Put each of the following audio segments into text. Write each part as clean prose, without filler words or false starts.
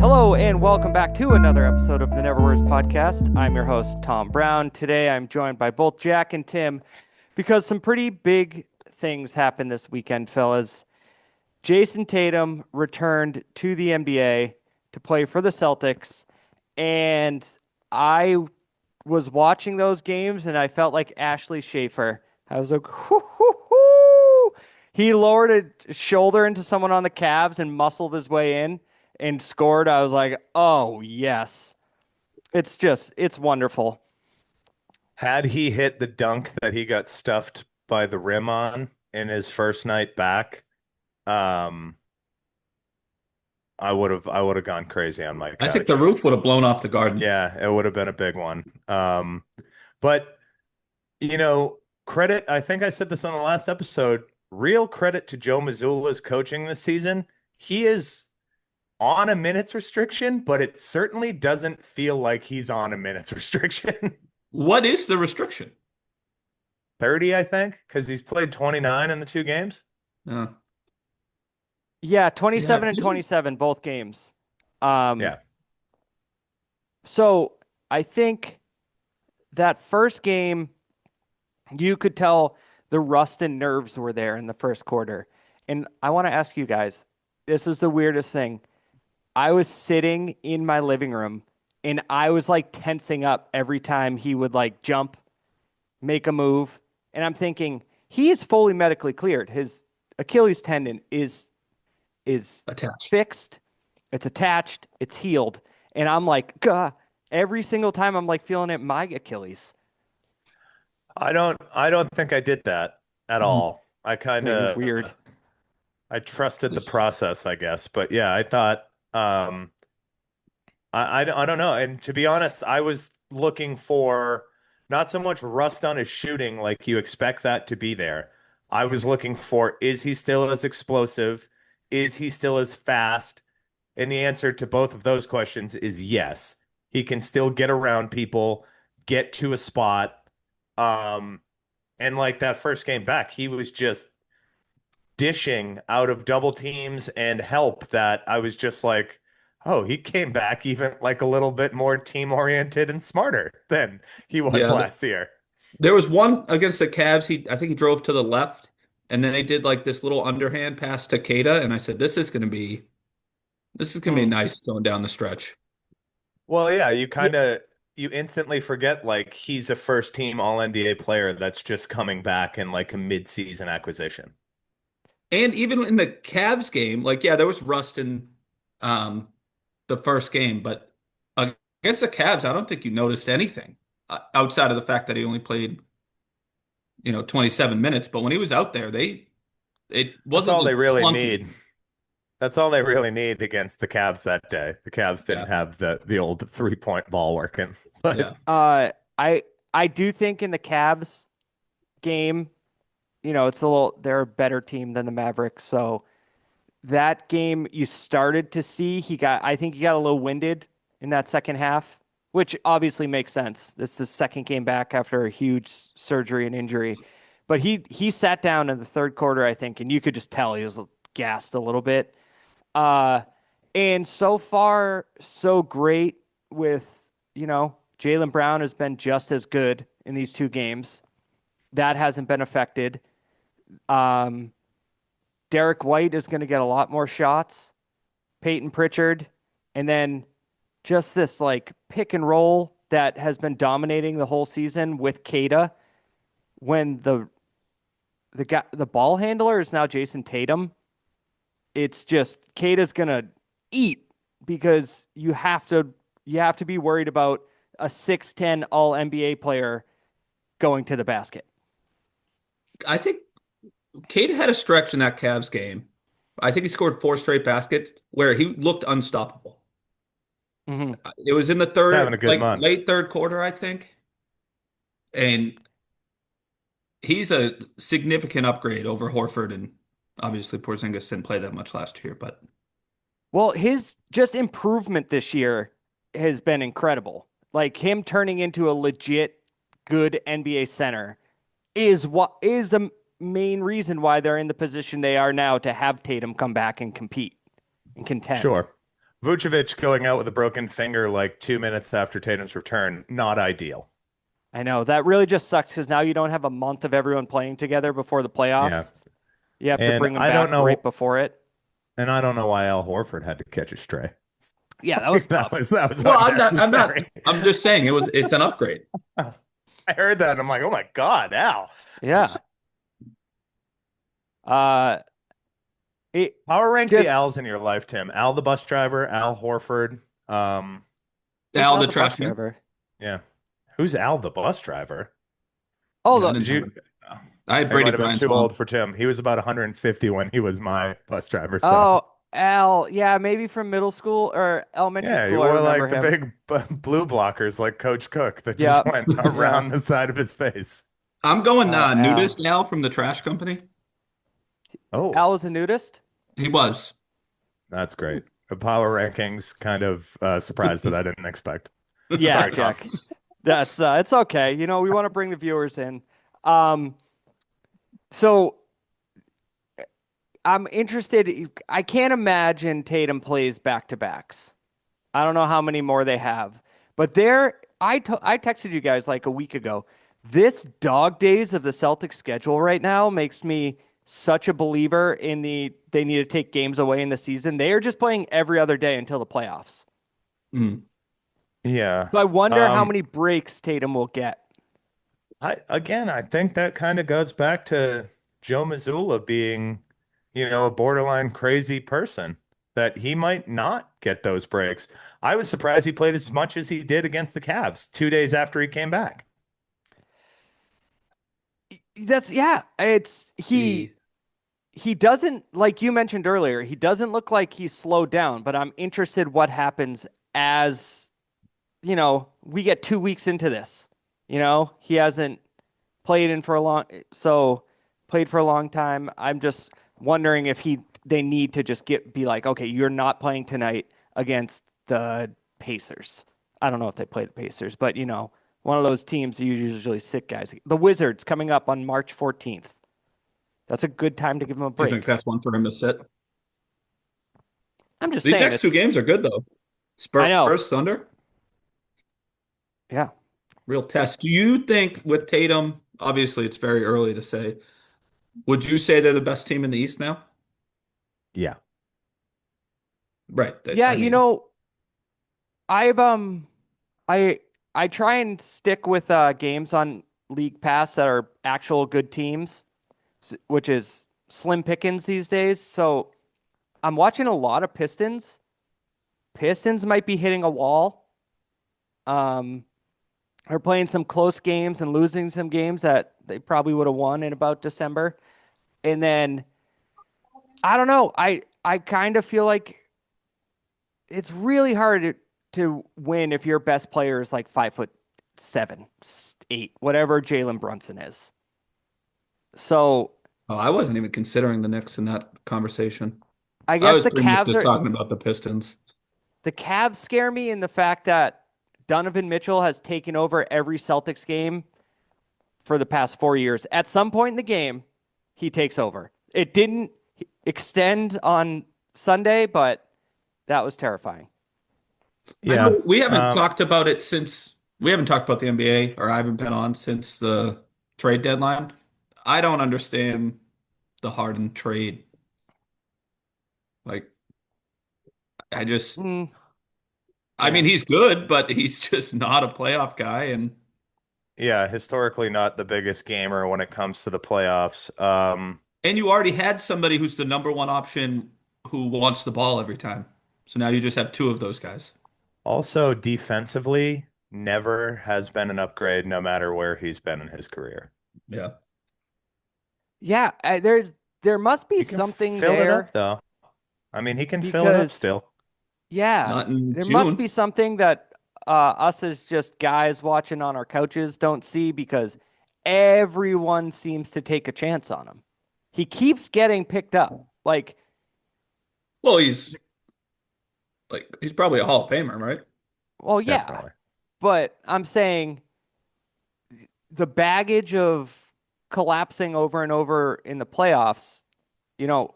Hello and welcome back to another episode of the Never Words podcast. I'm your host, Tom Brown. Today I'm joined by both Jack and Tim because some pretty big things happened this weekend, fellas. Jayson Tatum returned to the NBA to play for the Celtics, and I was watching those games and I felt like Ashley Schaefer. I was like, hoo, hoo, hoo. He lowered a shoulder into someone on the Cavs and muscled his way in and scored. I was like, oh, yes. It's wonderful. Had he hit the dunk that he got stuffed by the rim on in his first night back, um, I would have gone crazy on my I think the couch. roof would have blown off the garden. Yeah, it would have been a big one. But you know, credit, I think I said this on the last episode, real credit to Joe Mazzulla's coaching this season. He is on a minutes restriction, but it certainly doesn't feel like he's on a minutes restriction. What is the restriction? 30, I think, because he's played 29 in the two games. Uh, Yeah, yeah, 27 and 27, both games. Yeah. So I think that first game, you could tell the rust and nerves were there in the first quarter. And I want to ask you guys, this is the weirdest thing. I was sitting in my living room and I was like tensing up every time he would like jump, make a move. And I'm thinking, he is fully medically cleared. His Achilles tendon is attached. fixed, it's attached, it's healed. And I'm like, gah, every single time I'm like feeling it in my Achilles. I don't think I did that at Mhm. all. I kind Like, of weird. I trusted the process, I guess. But yeah, I thought I don't know. And to be honest, I was looking for not so much rust on his shooting, like you expect that to be there. I was looking for, is he still as explosive? Is he still as fast? And the answer to both of those questions is yes. He can still get around people, get to a spot. Um, and like that first game back, he was just dishing out of double teams and help that I was just like, oh, he came back even like a little bit more team oriented and smarter than he was Yeah, last year. there was one against the Cavs. I think he drove to the left, and then they did like this little underhand pass to Keita, and I said, "This is gonna be Hmm. nice going down the stretch." Well, yeah, Yeah, you instantly forget like he's a first team all NBA player that's just coming back in like a mid-season acquisition. And even in the Cavs game, like yeah, there was rust in um, the first game, but against the Cavs, I don't think you noticed anything outside of the fact that he only played 27 minutes. But when he was out there, it That's wasn't all they really clunky. need. That's all they really need against the Cavs that day. The Cavs Yeah, didn't have the old 3-point ball working. But yeah. uh, I do think in the Cavs game, it's they're a better team than the Mavericks. So that game you started to see I think he got a little winded in that second half, which obviously makes sense. This is the second game back after a huge surgery and injury. But he sat down in the third quarter, I think, and you could just tell he was gassed a little bit. Uh, and so far, so great with, Jaylen Brown has been just as good in these two games. That hasn't been affected. Um, Derek White is going to get a lot more shots. Peyton Pritchard, and then just this like pick and roll that has been dominating the whole season with Keita. When the ball handler is now Jayson Tatum, it's just Keita's gonna eat because you have to be worried about a 6'10" all NBA player going to the basket. I think Cade had a stretch in that Cavs game. I think he scored four straight baskets where he looked unstoppable. Mm-hmm. It was in the having a third, good like month. late third quarter, I think. And he's a significant upgrade over Horford, and obviously Porzingis didn't play that much last year, but Well, his just improvement this year has been incredible. Like him turning into a legit good NBA center is what is the main reason why they're in the position they are now to have Tatum come back and compete and contend. Sure. Vucevic going out with a broken finger like 2 minutes after Tatum's return, not ideal. I know that really just sucks because now you don't have a month of everyone playing together before the Yeah. playoffs. You have to And bring them I don't back right know, before it. and I don't know why Al Horford had to catch a stray. Yeah, that was That tough. was that was Well, I'm not. unnecessary. I'm just saying it's an upgrade. I heard that and I'm like, oh my God, Al. Yeah. Uh, it Power rank the just Al's in your life, Tim. Al the bus driver, Al Horford. who's Al Al the the bus trash man. driver? Yeah. Who's Al the bus driver? Oh, Yeah, I the didn't Did know. you? I had I Brady might have been Bryant's too old mom. for Tim. He was about 150 when he was my bus driver. So oh Al. Yeah, maybe from middle school or elementary yeah, he school. I wore remember like the him. big blue blockers like Coach Cook that just Yep. went Yeah. around the side of his face. I'm going Al. nudist Al from the trash company. Oh, Al was a nudist. He was. that's great. The power rankings kind of surprised that I didn't expect. Yeah, Sorry, Tom. Jack. That's it's okay. You know, we want to bring the viewers in. Um, so I'm interested. I can't imagine Tatum plays back to backs. I don't know how many more they have, but I texted you guys like a week ago. This dog days of the Celtics schedule right now makes me such a believer in they need to take games away in the season. They are just playing every other day until the playoffs. Mm. Yeah. So I wonder how Um, many breaks Tatum will get. I think that kind of goes back to Joe Mazzulla being, a borderline crazy person that he might not get those breaks. I was surprised he played as much as he did against the Cavs 2 days after he came back. That's yeah. It's The he doesn't like you mentioned earlier. He doesn't look like he's slowed down. But I'm interested what happens as we get 2 weeks into this. He hasn't played in for a long so played for a long time. I'm just wondering if they need to just be like, okay, you're not playing tonight against the Pacers. I don't know if they play the Pacers, but one of those teams you usually sit guys. The Wizards coming up on March 14th. That's a good time to give them a You think break. that's one for him to sit? I'm just These saying next two it's games are good though. I know. Spurs, Thunder, Yeah. real test. Do you think with Tatum, obviously it's very early to say, would you say they're the best team in the East now? Yeah. Right. Yeah, I mean, I've I I try and stick with games on League Pass that are actual good teams, which is slim pickings these days. So I'm watching a lot of Pistons. Pistons might be hitting a wall. Um, are playing some close games and losing some games that they probably would have won in about December. And then I don't know. I kind of feel like it's really hard to win if your best player is like 5'7", 8, whatever Jalen Brunson is. So oh, I wasn't even considering the Knicks in that conversation. I I guess was pretty much just talking about the Pistons. the Cavs scare me in the fact that Donovan Mitchell has taken over every Celtics game for the past 4 years. At some point in the game, he takes over. It didn't extend on Sunday, but that was terrifying. I Yeah. know we haven't talked about it since we haven't talked about the NBA, or I haven't been on since the trade deadline. I don't understand the Harden trade. Like, I just, Mm, I yeah. mean, he's good, but he's just not a playoff guy. Yeah, historically not the biggest gamer when it comes to the playoffs. And you already had somebody who's the number one option who wants the ball every time. So now you just have two of those guys. Also defensively, never has been an upgrade no matter where he's been in his career. Yeah. Yeah, there must be He can something fill it up there though. I mean, he can fill it up because still. yeah, Not in there must June. be something that us as just guys watching on our couches don't see because everyone seems to take a chance on him. He keeps getting picked up. Well, he's probably a Hall of Famer, right? Well, yeah, Definitely. but I'm saying the baggage of collapsing over and over in the playoffs, you know,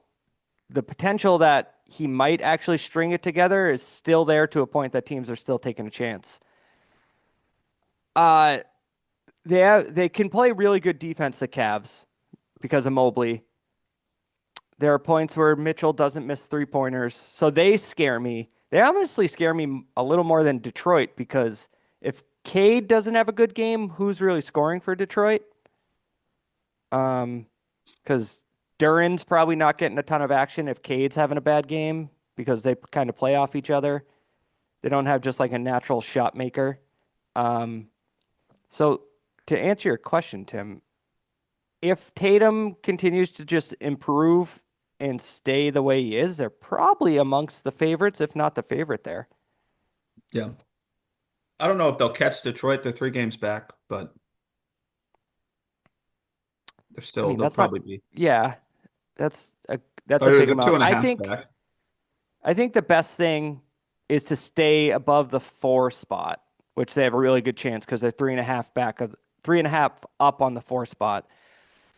the potential that he might actually string it together is still there to a point that teams are still taking a chance. Uh, they can play really good defense, the Cavs, because of Mobley. There are points where Mitchell doesn't miss 3-pointers, so they scare me. They honestly scare me a little more than Detroit because if Cade doesn't have a good game, who's really scoring for Detroit? Because Duran's probably not getting a ton of action if Cade's having a bad game because they kind of play off each other. They don't have just like a natural shot maker. So to answer your question, Tim, if Tatum continues to just improve and stay the way he is, they're probably amongst the favorites, if not the favorite there. Yeah. I don't know if they'll catch Detroit. They're 3 games back, but I mean, they'll that's not, probably be. yeah, that's a that's a Or big they're two amount. and a half back. I think the best thing is to stay above the 4 spot, which they have a really good chance because they're 3.5 back of 3.5 up on the 4 spot.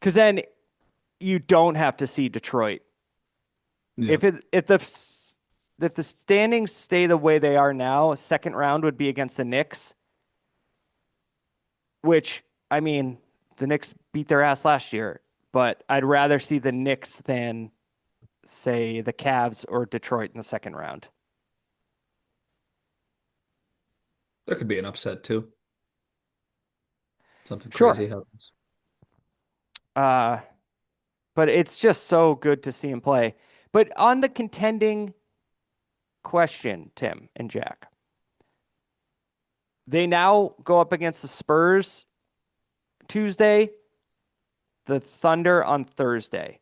Because then you don't have to see Detroit. Yeah. If the standings stay the way they are now, second round would be against the Knicks, which I mean, the Knicks beat their ass last year, but I'd rather see the Knicks than say the Cavs or Detroit in the second round. There could be an upset too. Something Sure. crazy happens. Uh, but it's just so good to see him play. But on the contending question, Tim and Jack, they now go up against the Spurs Tuesday, the Thunder on Thursday.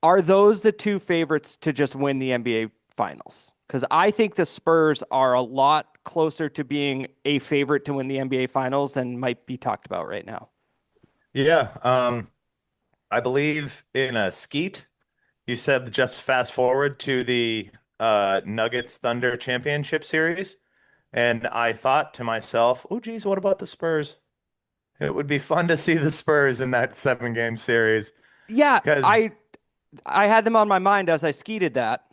Are those the two favorites to just win the NBA Finals? Because I think the Spurs are a lot closer to being a favorite to win the NBA Finals than might be talked about right now. Yeah. I believe in a skeet. You said just fast forward to the Nuggets Thunder Championship Series. And I thought to myself, oh, geez, what about the Spurs? It would be fun to see the Spurs in that 7 game series Yeah, because I had them on my mind as I skeeted that.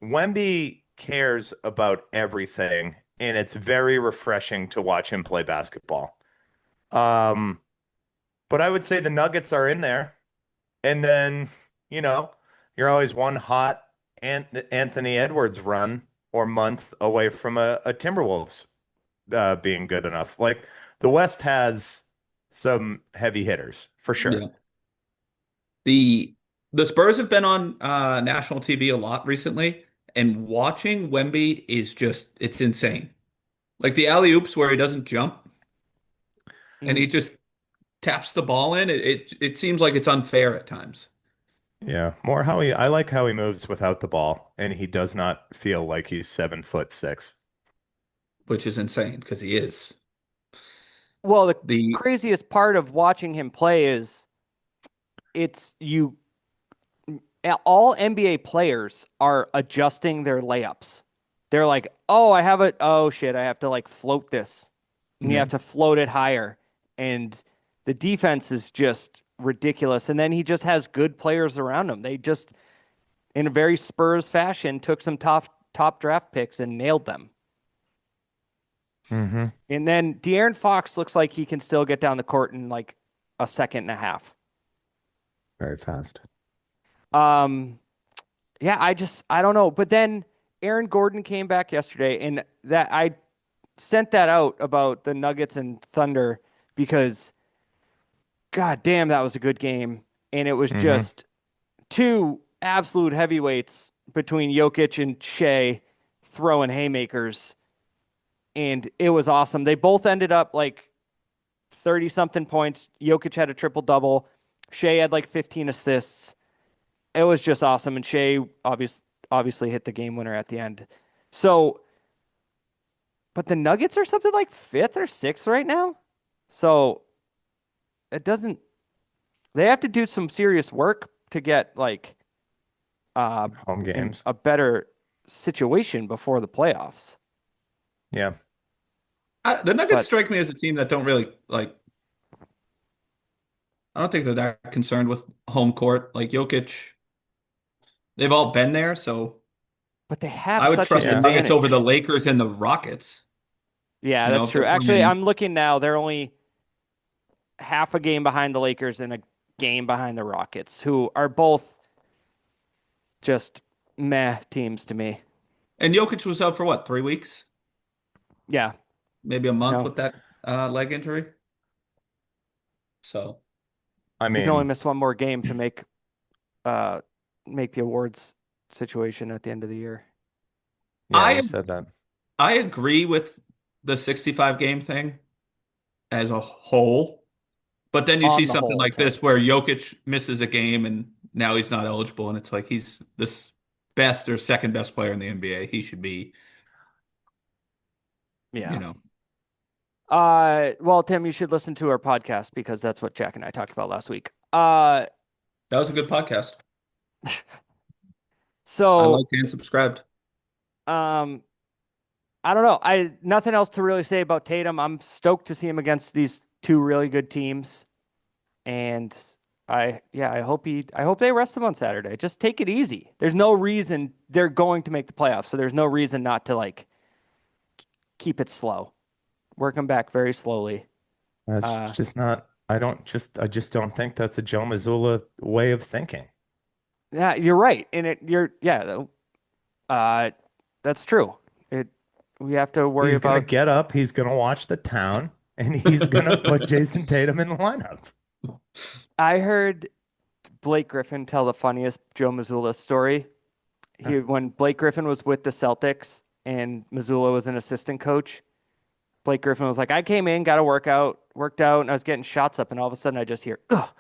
Wemby cares about everything, and it's very refreshing to watch him play basketball. Um, but I would say the Nuggets are in there. And then, you know, you're always one hot Anthony Edwards run or month away from a Timberwolves being good enough. Like the West has some heavy hitters for sure. Yeah. The the Spurs have been on national TV a lot recently, and watching Wemby is just it's insane. Like the alley oops where he doesn't jump and he Mm. just taps the ball in. It seems like it's unfair at times, Yeah, more how I like how he moves without the ball, and he does not feel like he's 7'6". which is insane because he is. Well, the The craziest part of watching him play is it's you all NBA players are adjusting their layups. They're like, "Oh, I have it. Oh shit, I have to like float this." And you yeah. have to float it higher. And the defense is just ridiculous. And then he just has good players around him. They just in a very Spurs fashion took some top draft picks and nailed them. Mm-hmm. And then De'Aaron Fox looks like he can still get down the court in like a second and a half. Very fast. Um, yeah, I don't know. But then Aaron Gordon came back yesterday, and that I sent that out about the Nuggets and Thunder because God damn, that was a good game. And it was Mm-hmm. just two absolute heavyweights between Jokic and Shea throwing haymakers. And it was awesome. They both ended up like 30 something points. Jokic had a triple double. Shea had like 15 assists. It was just awesome. And Shea obviously hit the game winner at the end. So, but the Nuggets are something like fifth or sixth right now. So it doesn't, they have to do some serious work to get like Home in games. a better situation before the playoffs. Yeah. The Nuggets But strike me as a team that don't really like. I don't think they're that concerned with home court. Like Jokic, They've all been there, so but they have I would such an trust the Yeah. Nuggets over the advantage. Lakers and the Rockets. Yeah, You know, that's if they're true. Actually, playing, I'm looking now. They're only half a game behind the Lakers and a game behind the Rockets, who are both just meh teams to me. and Jokic was out for what, 3 weeks? Yeah, Maybe a month no, with that leg injury. So I he can only mean, miss one more game to uh make the awards situation at the end of the year yeah, you I said that. I agree with the 65 game thing as a whole, but then you see on the something whole, like Tim. this where Jokic misses a game and now he's not eligible, and it's like he's this best or second best player in the NBA. He should be, you Yeah. know, Well, Tim, you should listen to our podcast because that's what Jack and I talked about last week. that was a good podcast. I So, liked and subscribed. um, I don't know. I nothing else to really say about Tatum. I'm stoked to see him against these two really good teams, and I hope they rest him on Saturday. Just take it easy. There's no reason they're going to make the playoffs, so there's no reason not to like keep it slow. Work them back very slowly. That's Uh, just not. I just don't think that's a Joe Mazzulla way of thinking. yeah, you're right, and uh, that's true. It we have to worry He's gonna about. get up, he's gonna watch the town, and he's gonna put Jayson Tatum in the lineup. I heard Blake Griffin tell the funniest Joe Mazzulla story. When Blake Griffin was with the Celtics and Mazzulla was an assistant coach. Blake Griffin was like, I came in, got a workout, worked out, and I was getting shots up, and all of a sudden I just hear ugh,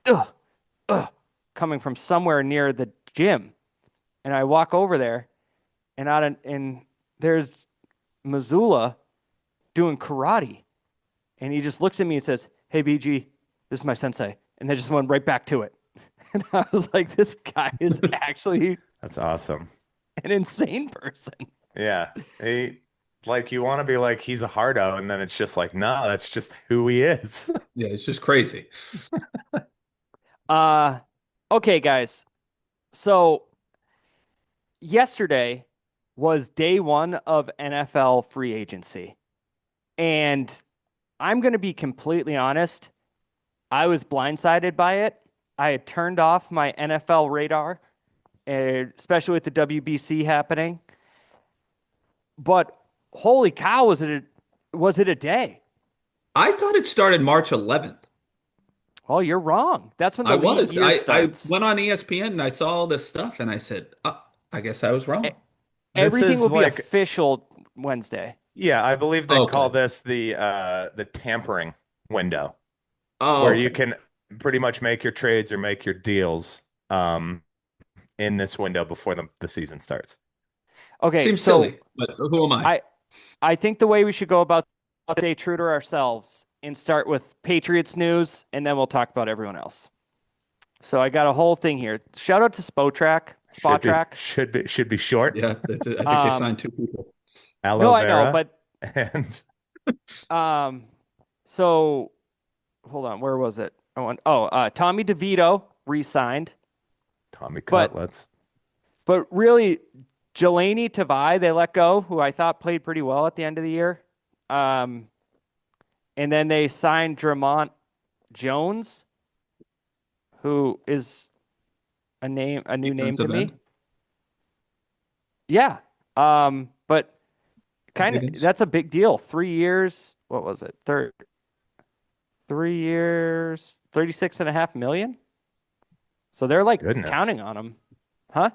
ugh, coming from somewhere near the gym, and I walk over there, and there's Mazzulla doing karate, and he just looks at me and says, "Hey BG, this is my sensei," and they just went right back to it, and I was like, this guy is actually That's awesome. an insane person. Yeah. He like you want to be like he's a hardo, and then it's just like, no, that's just who he is. Yeah, it's just crazy. Uh, okay, guys. So yesterday was day one of NFL free agency. And I'm going to be completely honest. I was blindsided by it. I had turned off my NFL radar, especially with the WBC happening. But holy cow, was it a day? I thought it started March 11th. Well, you're wrong. That's when I the league was. year I starts. went on ESPN and I saw all this stuff and I said, I guess I was E- wrong. This Everything is will be like, official Wednesday. yeah, I believe they call Okay. this the tampering window, Oh, where you okay. can pretty much make your trades or make your deals in this window before the season starts. Okay, Seems so silly, but who am I? I I think the way we should go about stay true to ourselves and start with Patriots news, and then we'll talk about everyone else. So I got a whole thing here. Shout out to Spotrac, Should be Spotrac. should be short. Yeah, I think they Um, signed two people. Aloe no, I know, vera but and um, so hold on, where was it? Tommy DeVito re-signed, Tommy but Cutlets. really, Jelani Tavai they let go, who I thought played pretty well at the end of the year. Um, and then they signed Dramont Jones, who is a new name to Defensive me. end. Yeah. But kind of Higgins. that's a big deal. 3 years. What was it? 3 years, 36.5 million. So they're like Goodness. counting on him. Huh?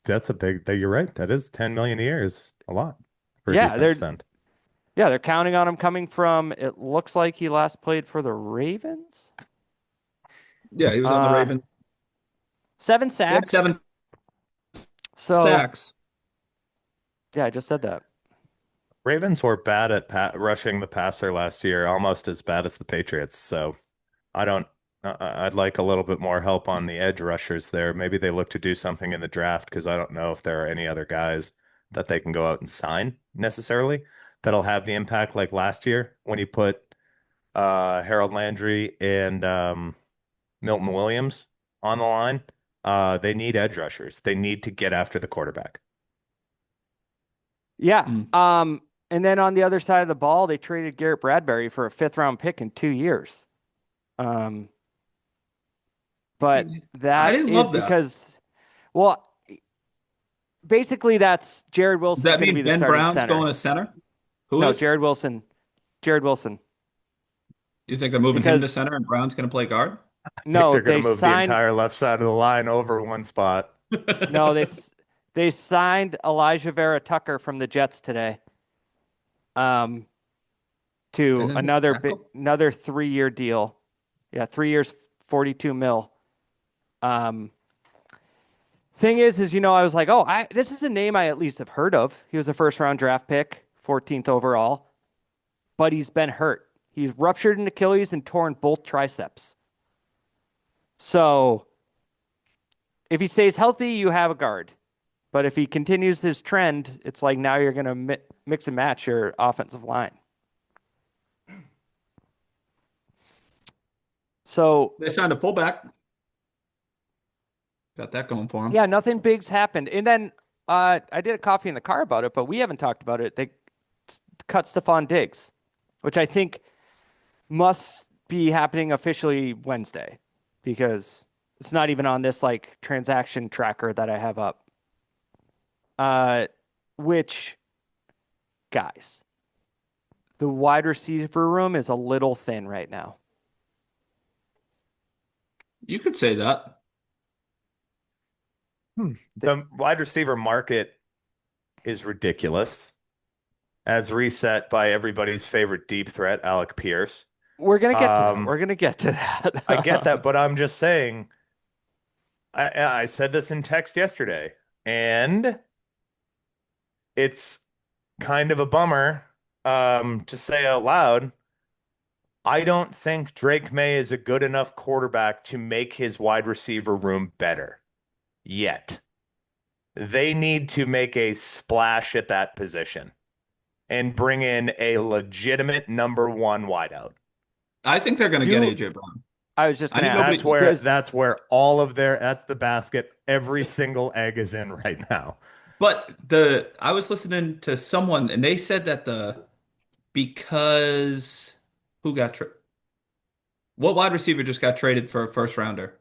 That's a big that you're right. That is 10 million a year is a lot for a Yeah, defensive end. they're counting on him coming from it looks like he last played for the Ravens. Yeah, he was on the Uh Ravens. seven He had sacks. So sacks. yeah, I just said that. Ravens were bad at rushing the passer last year, almost as bad as the Patriots. So I don't. I'd like a little bit more help on the edge rushers there. Maybe they look to do something in the draft because I don't know if there are any other guys that they can go out and sign necessarily that'll have the impact like last year when you put Harold Landry and Milton Williams on the line. They need edge rushers. They need to get after the quarterback. Yeah. Mm. And then on the other side of the ball, they traded Garrett Bradbury for a 5th-round pick in 2 years. Um, but I that didn't is love that. because, well, basically that's Jared Does Wilson's that going to be mean the Ben starting Brown's going center. to center? Who No, is? Jared Wilson. Jared Wilson. You think they're moving him to Because center and Brown's going to play guard? I think no, they're going to they move the signed entire left side of the line over one spot. no, they signed Elijah Vera Tucker from the Jets today. To Isn't he a tackle? another 3-year deal. Yeah, 3 years, 42 mil. Um, thing is, I was like, this is a name I at least have heard of. He was a 1st-round draft pick, 14th overall, but he's been hurt. He's ruptured an Achilles and torn both triceps. So if he stays healthy, you have a guard. But if he continues this trend, it's like now you're going to mix and match your offensive line. So They signed a fullback. Got that going for him. yeah, nothing big's happened. And then I did a coffee in the car about it, but we haven't talked about it. They cut Stephon Diggs, which I think must be happening officially Wednesday because it's not even on this like transaction tracker that I have up. Which, guys, the wide receiver room is a little thin right now. You could say that. The wide receiver market is ridiculous, as reset by everybody's favorite deep threat, Alec Pierce. We're gonna get to that. Um, We're gonna get to that. I get that, but I'm just saying, I said this in text yesterday, and it's kind of a bummer to say out loud. I don't think Drake May is a good enough quarterback to make his wide receiver room better yet. They need to make a splash at that position and bring in a legitimate number one wideout. I think they're going to get Do AJ Brown. I was just I gonna need ask. nobody. That's where all of that's the basket every single egg is in right now. But I was listening to someone and they said that because who got what wide receiver just got traded for a 1st rounder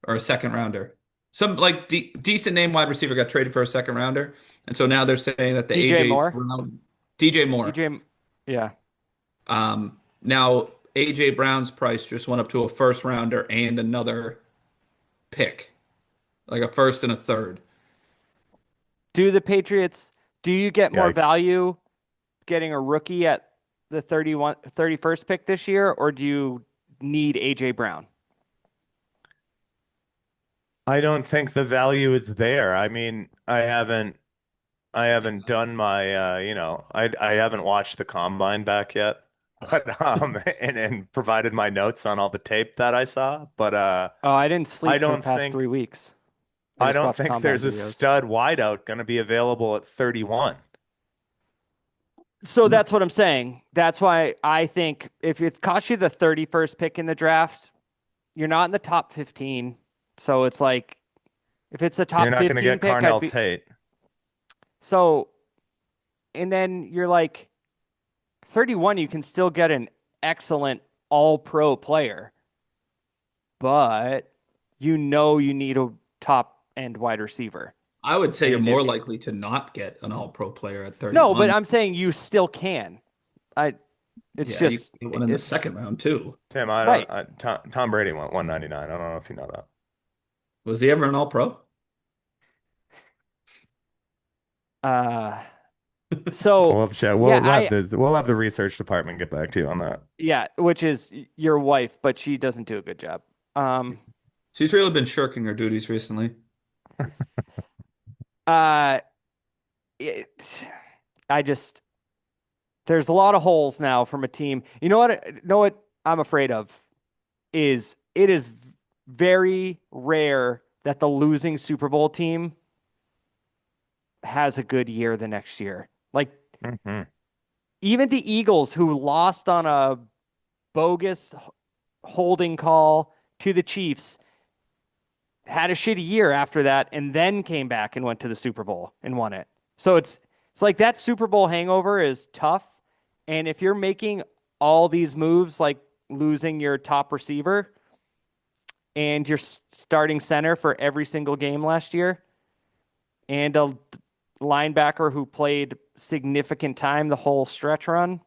or a 2nd rounder? Some like decent name wide receiver got traded for a 2nd rounder, and so now they're saying that the DJ AJ Moore. Brown, DJ Moore. DJ, yeah. Now AJ Brown's price just went up to a 1st rounder and another pick, like a 1st and a 3rd. Do the Patriots, do you get more Yikes. value getting a rookie at the 31st pick this year, or do you need AJ Brown? I don't think the value is there. I mean, I haven't done my I haven't watched the combine back yet. But and provided my notes on all the tape that I saw. But Oh, I didn't sleep I for the don't past think 3 weeks. I I just don't watched think combine there's a videos. stud wideout going to be available at 31. So that's what I'm saying. That's why I think if it costs you the 31st pick in the draft, you're not in the top 15. So it's like if it's a You're top not going to 15 get pick, Carnell Tate. So, and then you're like 31, you can still get an excellent all-pro player, but you need a top-end wide receiver. I would say you're And more likely to not get an all-pro player at no, but 31. I'm saying you still can. It's Yeah, just you get one in the 2nd round too. Tim, right. Tom Brady went 199. I don't know if you know that. Was he ever an all-pro? So We'll have chat. We'll have the research department get back to you on that. yeah, which is your wife, but she doesn't do a good job. She's really been shirking her duties recently. I just there's a lot of holes now from a team. You know what I'm afraid of is it is very rare that the losing Super Bowl team has a good year the next year. Like even the Eagles, who lost on a bogus holding call to the Chiefs, had a shitty year after that and then came back and went to the Super Bowl and won it. So it's like that Super Bowl hangover is tough. And if you're making all these moves like losing your top receiver and your starting center for every single game last year and a linebacker who played significant time the whole stretch run,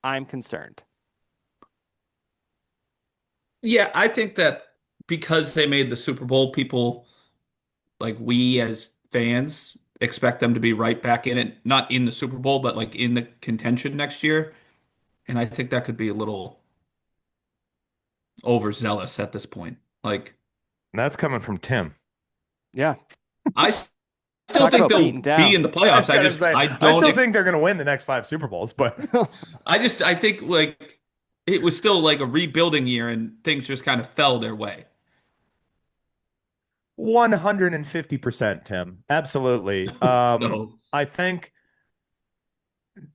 I'm concerned. Yeah, I think that because they made the Super Bowl, people like we as fans expect them to be right back in it, not in the Super Bowl, but like in the contention next year. And I think that could be a little overzealous at this point. Like, And that's coming from Tim. Yeah. I still Talk think about they'll beaten be down. in the I was playoffs. gonna say, I I don't, still think they're gonna win the next 5 Super Bowls, but I think like it was still like a rebuilding year and things just kind of fell their way. 150%, Tim. Absolutely. So, I think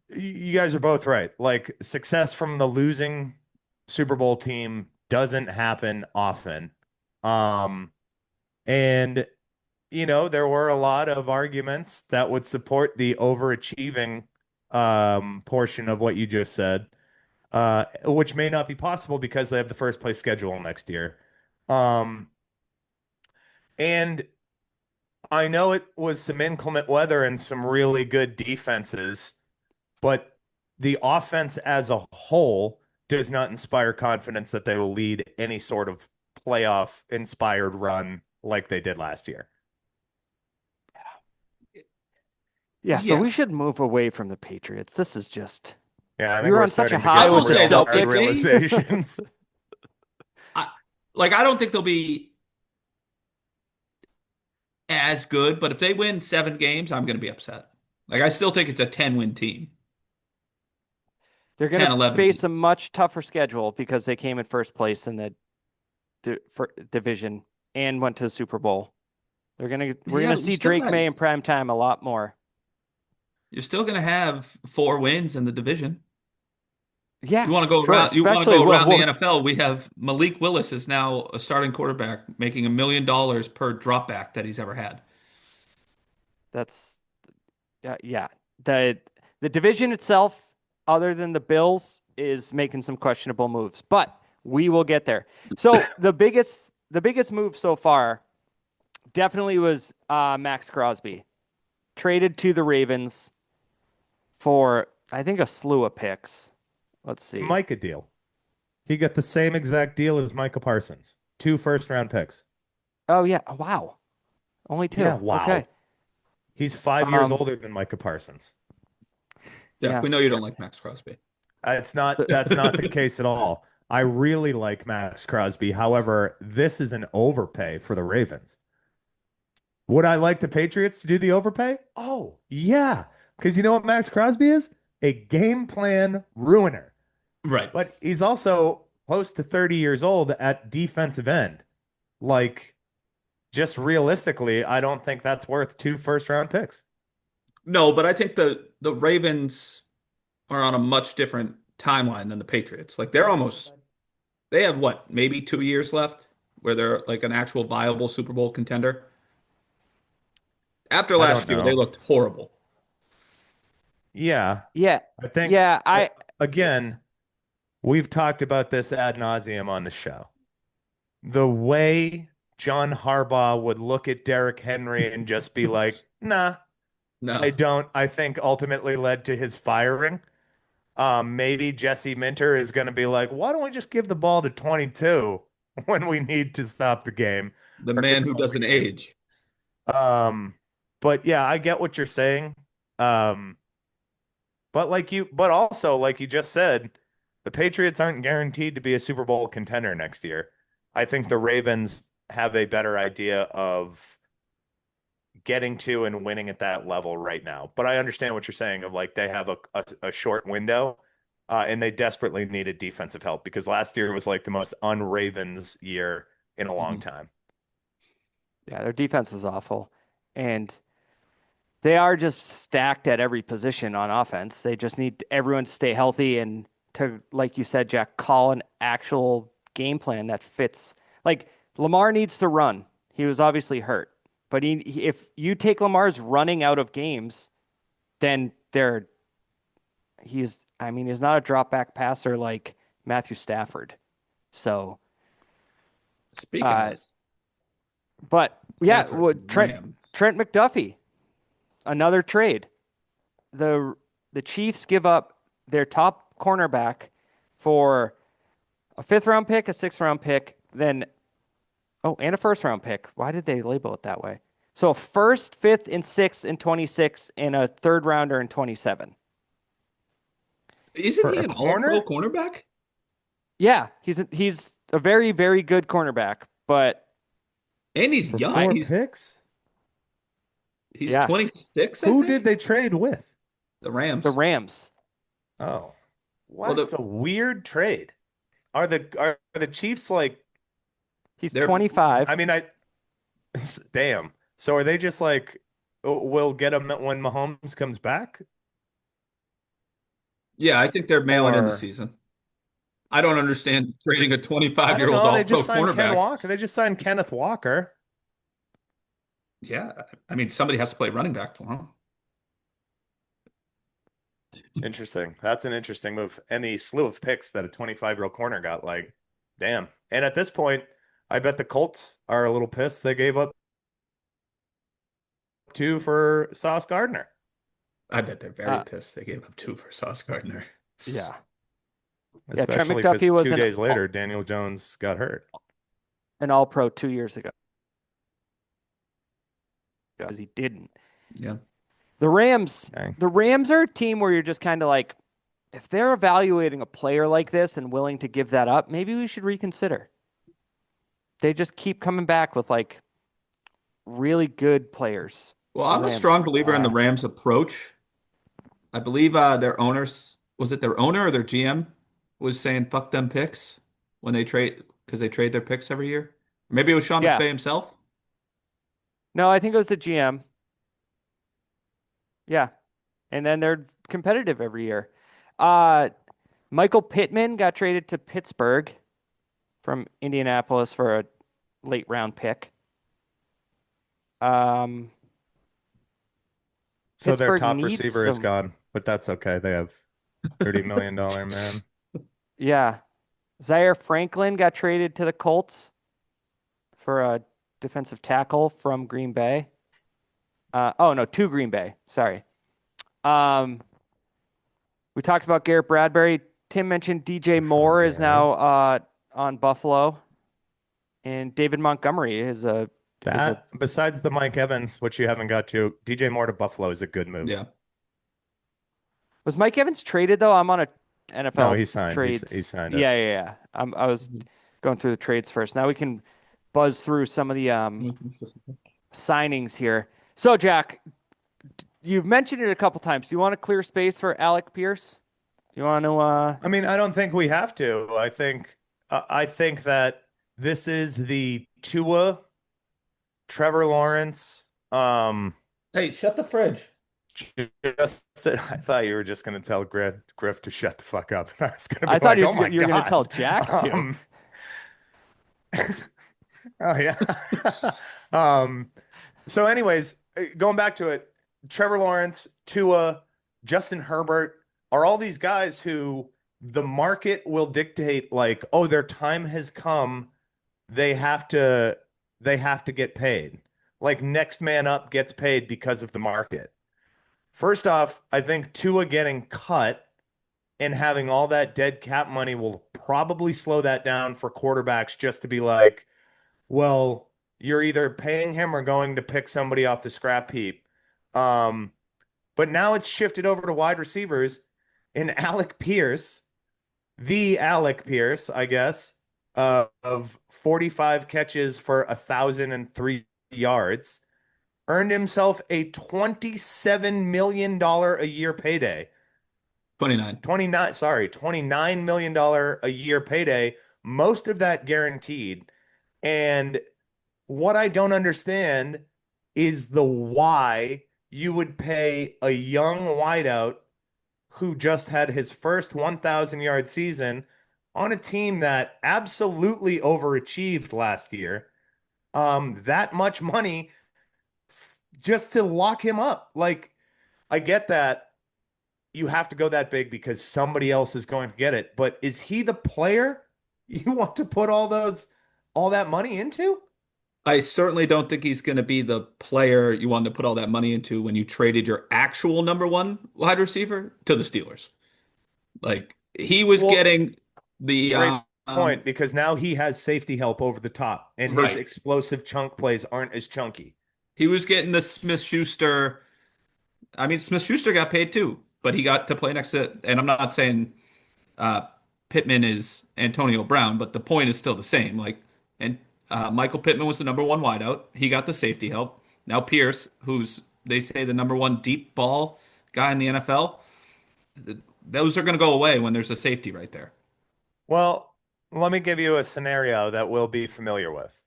you guys are both right. Like success from the losing Super Bowl team doesn't happen often. Um, and there were a lot of arguments that would support the overachieving portion of what you just said, which may not be possible because they have the first place schedule next year. Um, and I know it was some inclement weather and some really good defenses, but the offense as a whole does not inspire confidence that they will lead any sort of playoff inspired run like they did last year. Yeah, so yeah, we should move away from the Patriots. This is just Yeah, I we think were we're on such a starting to high get I will some with the say real though, hard if they, realizations. I, like, I don't think they'll be as good, but if they win 7 games, I'm going to be upset. Like, I still think it's a 10-win team, They're going 10, to 11 face a wins. much tougher schedule because they came in first place in the division and went to the Super Bowl. We're Yeah, gonna but you see still Drake got, May in prime time a lot more. you're still going to have 4 wins in the division. Yeah, You want to go sure. around, you want to Especially go around the well, NFL. We have Malik Willis is now a starting quarterback, making $1 million per dropback that he's ever had. that's yeah. The the division itself, other than the Bills, is making some questionable moves, but we will get there. So the biggest move so far definitely was Max Crosby traded to the Ravens for I think a slew of picks. Let's see. Micah deal. He got the same exact deal as Micah Parsons. 2 first-round picks. Oh yeah, wow. Only Yeah, two. Okay. wow. He's 5 years Um, older than Micah Parsons. Yeah, yeah. we know you don't like Max Crosby. That's not the case at all. I really like Max Crosby. However, this is an overpay for the Ravens. Would I like the Patriots to do the overpay? Oh, yeah. Because you know what Max Crosby is? A game plan ruiner. Right. But he's also close to 30 years old at defensive end. Like, just realistically, I don't think that's worth 2 first-round picks. No, but I think the Ravens are on a much different timeline than the Patriots. Like they have what, maybe 2 years left where they're like an actual viable Super Bowl contender. After I don't last year, they know. looked horrible. Yeah, Yeah. I think, Yeah, again, we've talked about this ad nauseum on the show. The way John Harbaugh would look at Derrick Henry and just be like, nah, I No, don't, I think ultimately led to his firing. Maybe Jesse Minter is going to be like, why don't we just give the ball to 22 when we need to stop the game the or man who control the doesn't game? age. Um, but yeah, I get what you're saying. Um, but also like you just said, the Patriots aren't guaranteed to be a Super Bowl contender next year. I think the Ravens have a better idea of getting to and winning at that level right now. But I understand what you're saying of like they have a short window, and they desperately needed defensive help because last year was like the most un-Ravens year in a long Mhm. time. yeah, their defense was awful. And they are just stacked at every position on offense. They just need everyone to stay healthy and to, like you said, Jack, call an actual game plan that fits. Like Lamar needs to run. He was obviously hurt, but if you take Lamar's running out of games, then I mean, he's not a drop back passer like Matthew Stafford. So, Speaking of uh, but yeah, Stafford and Rams, Trent McDuffie, another trade. The the Chiefs give up their top cornerback for a fifth round pick, a sixth round pick, then and a first round pick. Why did they label it that way? So first, fifth, and sixth in 26, and a third rounder in 27. isn't For he a an all-pro corner? cornerback? Yeah, he's a very, very good cornerback, but And he's For young. I 4 picks? He's yeah, 26, I Who did think. they trade with? The the Rams. Rams. Oh, Well, what's a weird trade? Are the Chiefs like, He's they're 25. I mean, damn. So are they just like, "Oh, we'll get him when Mahomes comes back? yeah, I think they're mailing in the Or season. I don't understand trading a I don't 25-year-old know. They all-pro just signed Ken cornerback. Walker. They just signed Kenneth Walker. Yeah, I mean somebody has to play running back for him. Interesting. That's an interesting move. And the slew of picks that a 25-year-old corner got, like, damn. And at this point, I bet the Colts are a little pissed they gave up two for Sauce Gardner. I bet they're very Uh, pissed they gave up 2 for Sauce Gardner. yeah, yeah. Trent Especially because McDuffie was 2 days later, Daniel Jones got hurt. an All Pro 2 years ago because he didn't. Yeah. The Rams, Dang. the Rams are a team where you're just kind of like, if they're evaluating a player like this and willing to give that up, maybe we should reconsider. They just keep coming back with like really good players. Well, The I'm a strong Rams. believer in the Rams approach. I believe their owners, was it their owner or their GM, was saying fuck them picks when they trade because they trade their picks every year. Maybe it was Sean Yeah. McVay himself. No, I think it was the GM. Yeah. And then they're competitive every year. Uh, Michael Pittman got traded to Pittsburgh from Indianapolis for a late round pick. So their Pittsburgh top needs receiver is some. gone, but that's okay. They have $30 million man. Yeah. Zaire Franklin got traded to the Colts for a defensive tackle from Green Bay. Oh no, to Green Bay. Sorry. Um, we talked about Garrett Bradbury. Tim mentioned DJ Moore is now on Buffalo, and David Montgomery is a That, besides the Mike Evans, which you haven't got to, DJ Moore to Buffalo is a good move. Yeah. Was Mike Evans traded though? I'm on a No, NFL he signed. He trades. signed it. Yeah. I was going through the trades first. Now we can buzz through some of the signings here. So Jack, you've mentioned it a couple times. Do you want to clear space for Alec Pierce? You want to? I mean, I don't think we have to. I think that this is the Tua, Trevor Lawrence. Hey, shut the fridge. Just I thought you were just going to tell Griff to shut the fuck up. I was going to be I thought like, oh my you were going to tell God. Jack to. Oh yeah. So anyways, going back to it, Trevor Lawrence, Tua, Justin Herbert are all these guys who the market will dictate like, oh, their time has come. They have to get paid. Like next man up gets paid because of the market. First off, I think Tua getting cut and having all that dead cap money will probably slow that down for quarterbacks just to be like, well, you're either paying him or going to pick somebody off the scrap heap. Um, but now it's shifted over to wide receivers and Alec Pierce, the Alec Pierce, I guess, of 45 catches for 1,003 yards, earned himself a $27 million a year payday. 29. $29 million a year payday, most of that guaranteed. And what I don't understand is the why you would pay a young wideout who just had his first 1,000 yard season on a team that absolutely overachieved last year, that much money just to lock him up. Like, I get that you have to go that big because somebody else is going to get it, but is he the player you want to put all that money into? I certainly don't think he's going to be the player you wanted to put all that money into when you traded your actual number one wide receiver to the Steelers. Like he was Well, getting the great point because now he has safety help over the top and his right. explosive chunk plays aren't as chunky. He was getting the Smith-Schuster. I mean, Smith-Schuster got paid too, but he got to play next to. And I'm not saying uh, Pittman is Antonio Brown, but the point is still the same. Like, and Michael Pittman was the number one wideout. He got the safety help. Now Pierce, who's they say the number one deep ball guy in the NFL, those are going to go away when there's a safety right there. Well, let me give you a scenario that we'll be familiar with.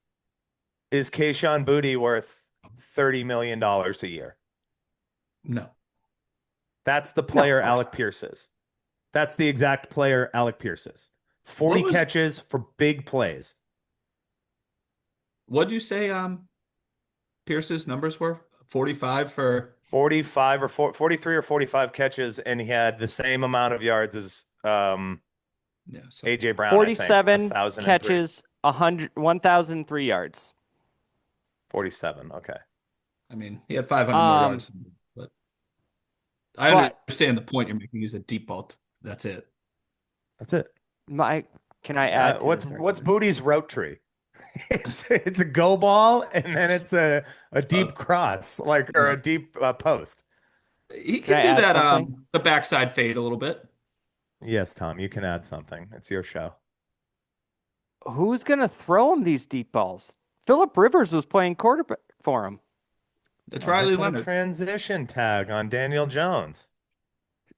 Is Kayshon Boutte worth $30 million a year? No. That's the No, player of course Alec not. Pierce is. That's the exact player Alec Pierce is. 40 catches for big plays. What did you say Pierce's numbers were? 45 for 45 or 43 or 45 catches, and he had the same amount of yards as yeah, so AJ Brown, I think. 47 1,003. catches, 1,003 yards. 47. Okay. I mean, he had 500 more yards, but I But understand the point you're making. He's a deep ball. That's it. That's it. can I add to What's this what's argument? Bootie's route tree? It's a go ball and then it's a Uh, deep cross, like or yeah. a deep post. He Can can I do add that something? the backside fade a little bit. Yes, Tom, you can add something. It's your show. Who's going to throw him these deep balls? Philip Rivers was playing quarterback for him. It's Oh, they Riley put a Leonard. transition tag on Daniel Jones.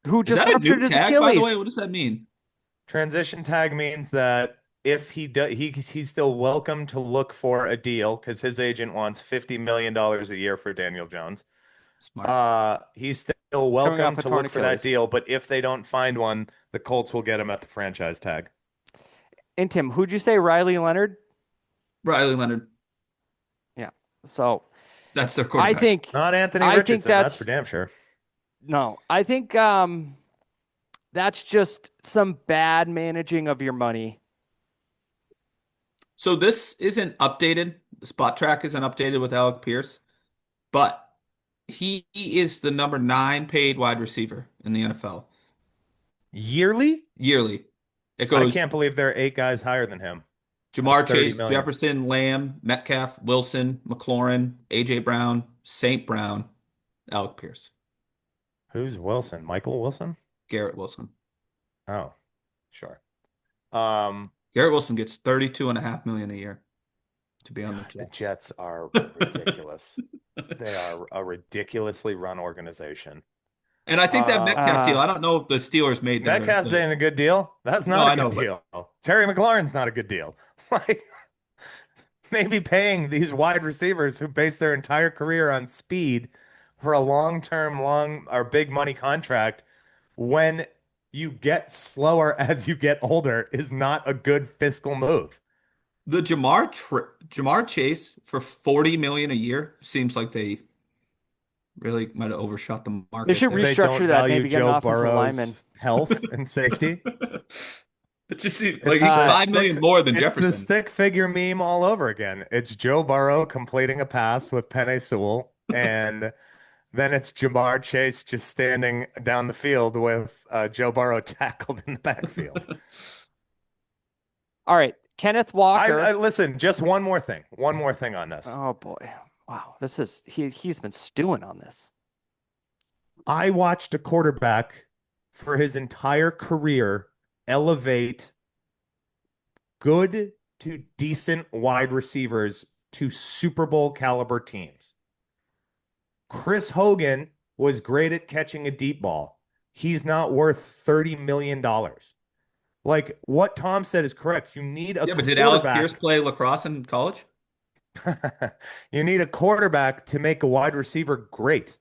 Who Is just that a ruptured new his tag, by the way? What Achilles. does that mean? Transition tag means that if he does, he's still welcome to look for a deal because his agent wants $50 million a year for Daniel Jones. Smart. He's still Coming welcome off a to torn look for that Achilles. deal, but if they don't find one, the Colts will get him at the franchise tag. And Tim, who'd you say? Riley Leonard? Riley Leonard. Yeah. So That's their I quarterback. think Not Anthony I think Richardson, that's for that's damn sure. no. I think that's just some bad managing of your money. So this isn't updated. The spot track isn't updated with Alec Pierce, but he is the number nine paid wide receiver in the NFL Yearly? yearly. It I goes can't believe there are 8 guys higher than him at Jamar 30 Chase, million. Jefferson, Lamb, Metcalf, Wilson, McLaurin, AJ Brown, St. Brown, Alec Pierce, Who's Wilson? Michael Wilson? Garrett Wilson. Oh, sure. Um, Garrett Wilson gets 32.5 million a year to be on the God, the Jets. Jets are ridiculous. They are a ridiculously run organization. And I think that Uh, Metcalf deal, Uh, I don't know if the Steelers made that or Metcalf's ain't a good deal. That's no, not a I good know, but deal. Terry McLaurin's not a good deal. Like maybe paying these wide receivers who base their entire career on speed for a long-term, long or big money contract when you get slower as you get older is not a good fiscal move. the Jamar Chase for 40 million a year seems like they really might have overshot the they market should there. They don't restructure that. value Maybe get an Joe offensive lineman. Burrow's health and safety. It just seems like It's he's the 5 million more than it's the Jefferson. stick figure meme all over again. It's Joe Burrow completing a pass with Penei Sewell, and then it's Jamar Chase just standing down the field with Joe Burrow tackled in the backfield. All right, Kenneth I Walker. listen. Just one more thing. One more thing on this. Oh boy, wow, this is he's been stewing on this. I watched a quarterback for his entire career elevate good to decent wide receivers to Super Bowl caliber teams. Chris Hogan was great at catching a deep ball. He's not worth $30 million. Like what Tom said is correct. You need a Yeah, but did Alec Pierce quarterback. play lacrosse in college? You need a quarterback to make a wide receiver great.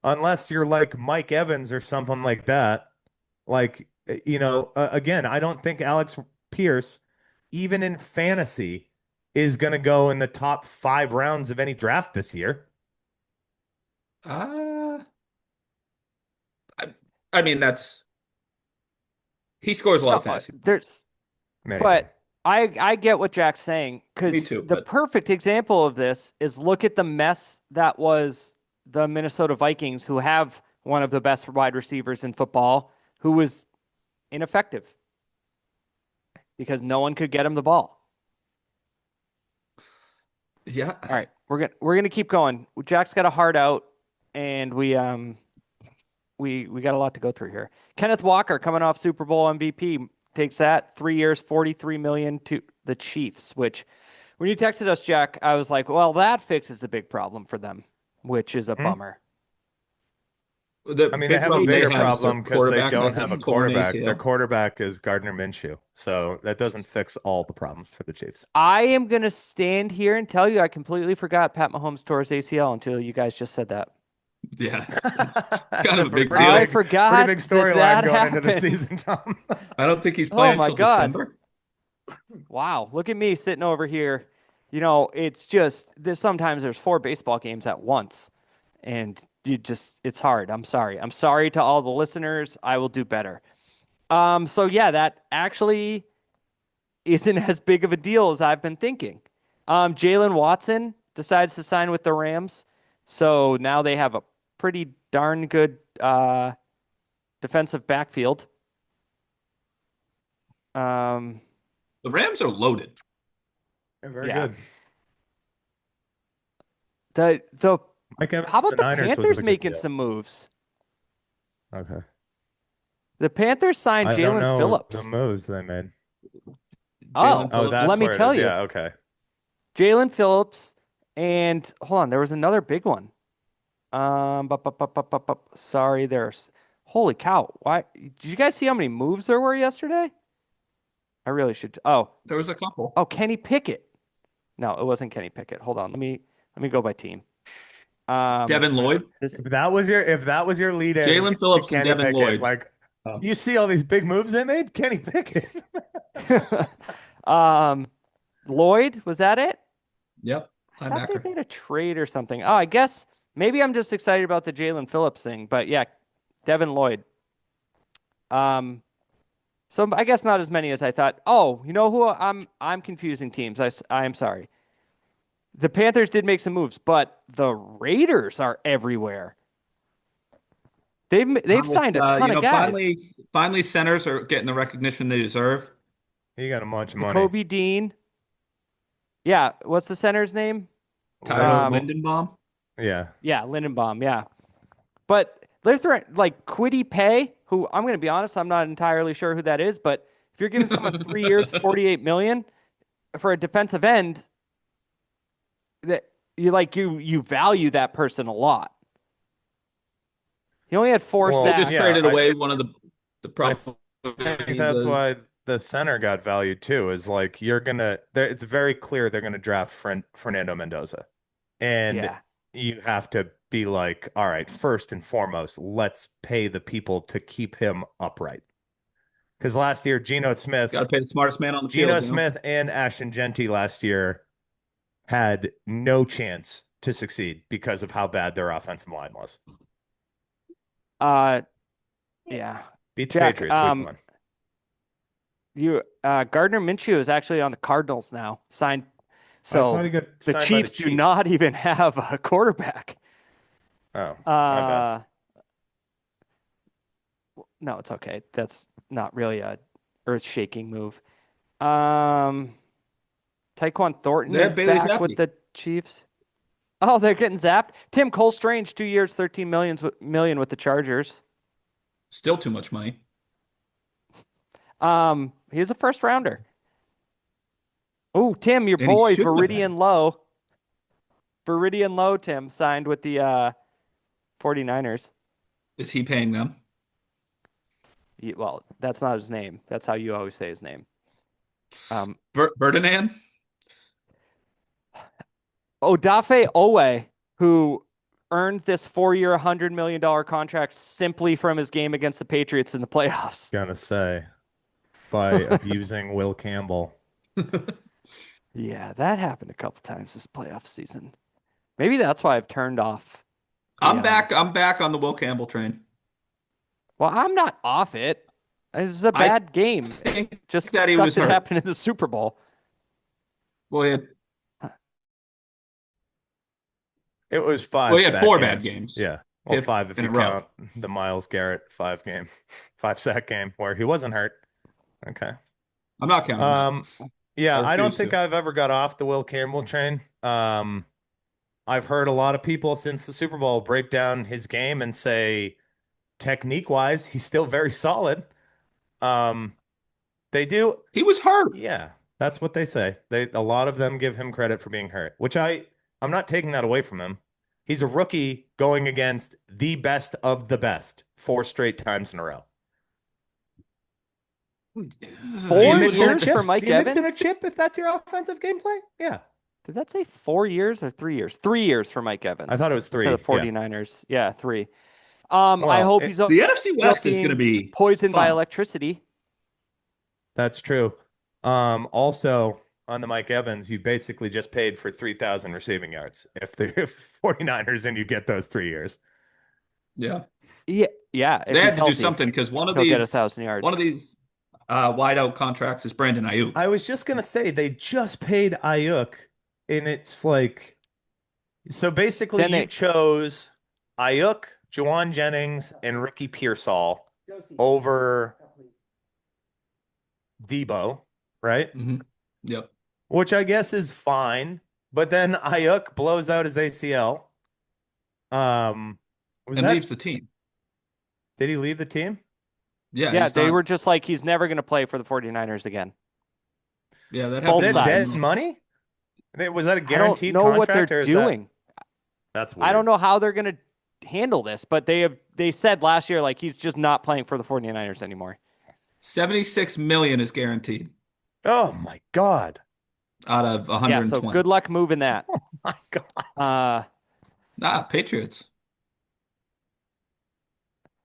Unless you're like Mike Evans or something like that. Like again, I don't think Alex Pierce, even in fantasy, is going to go in the top 5 rounds of any draft this year. Uh, I, I mean, he scores a lot No, of fantasy. there's, Maybe. but I get what Jack's saying Me because too, the but perfect example of this is look at the mess that was the Minnesota Vikings, who have one of the best wide receivers in football, who was ineffective because no one could get him the ball. yeah, All right, we're gonna keep going. Jack's got a heart out, and we got a lot to go through here. Kenneth Walker coming off Super Bowl MVP takes that 3 years, 43 million to the Chiefs. Which, when you texted us, Jack, I was like, well, that fixes a big problem for them, which is a Hmm? bummer. the I mean, they big have a problem they bigger have is their problem because they quarterback don't has have a a torn quarterback. Their ACL. quarterback is Gardner Minshew. So that doesn't fix all the problems for the Chiefs. I am gonna stand here and tell you I completely forgot Pat Mahomes tore his ACL until you guys just said that. Yeah, That's kind a of a big pretty deal. I big, pretty forgot big that storyline that going into the happened. season, Tom. I don't think he's Oh playing my until God. December. Wow, look at me sitting over here. It's just sometimes there's 4 baseball games at once, and it's hard. I'm sorry. I'm sorry to all the listeners. I will do better. So yeah, that actually isn't as big of a deal as I've been thinking. Jalen Watson decides to sign with the Rams, so now they have a pretty darn good defensive backfield. Um, The Rams are loaded. Very yeah. good. The Mike Evans How to about the the Niners was Panthers a good making deal. some moves? Okay. The Panthers signed I don't Jalen know the Phillips. moves they made. Jalen Oh, Oh, Phillips. let that's me where it tell is. you. Yeah, okay. Jalen Phillips and hold on, there was another big one. Sorry, there's holy cow. Why did you guys see how many moves there were yesterday? I really should. There was a couple. Oh, Kenny Pickett. No, it wasn't Kenny Pickett. Hold on, let me go by team. Devin Lloyd, This If that was your lead in Jalen to Phillips, and Kenny Devin Pickett, Lloyd. like Oh. you see all these big moves they made, Kenny Pickett. um Lloyd, was that it? Yep, I thought they linebacker. made a trade or something. Oh, I guess maybe I'm just excited about the Jalen Phillips thing, but yeah, Devin Lloyd. Um, so I guess not as many as I thought. Oh, you know who I'm confusing teams. I'm sorry. The Panthers did make some moves, but the Raiders are everywhere. They've signed a ton of guys. Finally, centers are getting the recognition they deserve. You got a bunch of money. Jacoby Dean. Yeah, what's the center's name? Tyler Um, Lindenbaum. Yeah. yeah, Lindenbaum. Yeah. But there's like Quiddy Pay, who I'm going to be honest, I'm not entirely sure who that is. But if you're giving someone 3 years, 48 million for a defensive end, that you value that person a lot. He only had 4 They Well, just sacks. yeah, traded away one of the I probably think that's the why the center got valued too. Is like it's very clear they're gonna draft Fernando Mendoza, and Yeah. you have to be like, all right, first and foremost, let's pay the people to keep him upright. Because last year, got to pay the smartest man on the Geno field. Smith and Ashton Genty last year had no chance to succeed because of how bad their offensive line was. Uh, yeah. Beat the Jack, Patriots week 1. Gardner Minshew is actually on the Cardinals now, signed. I thought he So got the signed by the Chiefs do Chiefs. not even have a quarterback. Oh, my bad. No, it's okay. That's not really a earth-shaking move. Um, Tyquan Thornton They is have Bailey back with Zappi. the Chiefs. Oh, they're getting zapped. Tim Cole Strange, 2 years, 13 million with the Chargers. Still too much money. He was a first rounder. Oh, Tim, your And he boy should have been. Viridian Lowe. Viridian Lowe, Tim, signed with the 49ers. Is he paying them? Well, that's not his name. That's how you always say his name. Ferdinand? Odafe Owe, who earned this 4-year, $100 million contract simply from his game against the Patriots in the playoffs. Gonna say by abusing Will Campbell. Yeah, that happened a couple times this playoff season. Maybe that's why I've turned off. I'm back on the Will Campbell train. Well, I'm not off it. This is a I bad game. think Just that he stuff was that hurt. happened in the Super Bowl. Well, It was 5 he had bad 4 games. bad games. Yeah. Well, Hit 5 if in you a row. count the Myles Garrett 5-sack game where he wasn't hurt. Okay. I'm not counting that. Yeah, I I don't refuse think to. I've ever got off the Will Campbell train. I've heard a lot of people since the Super Bowl break down his game and say technique-wise, he's still very solid. They do. He was hurt. Yeah, that's what they say. A lot of them give him credit for being hurt, which I'm not taking that away from him. He's a rookie going against the best of the best 4 straight times in a row. 4 mix in a years chip? for Mike You mix in a Evans? chip if that's your offensive gameplay? Yeah. Did that say 4 years or 3 years? 3 years for Mike Evans. I thought it was 3. For the 49ers. Yeah, 3. Well, I hope he's The NFC West is being going to be poisoned by fun. electricity. That's true. Also on the Mike Evans, you basically just paid for 3,000 receiving yards if the 49ers and you get those 3 years. Yeah. Yeah. If They he's had to do healthy, something because one of he'll get these 1,000 yards. wide out contracts is Brandon Ayuk. I was just gonna say they just paid Ayuk, and it's like, so basically Then you chose Ayuk, Juwan Jennings, and Ricky Pearsall over Debo, right? Mm-hmm. Yep. Which I guess is fine, but then Ayuk blows out his ACL. And leaves the team. Did he leave the team? Yeah, they were just like, he's never going to play for the 49ers again. Yeah, that Both Is happened. that sides. dead money? Was that a I don't guaranteed know what contract, they're or is doing. that's weird. I don't know how they're going to handle this, but they said last year, like, he's just not playing for the 49ers anymore. $76 million is guaranteed Oh my God. out of 120. Yeah, so good luck moving that. Oh my God. Patriots.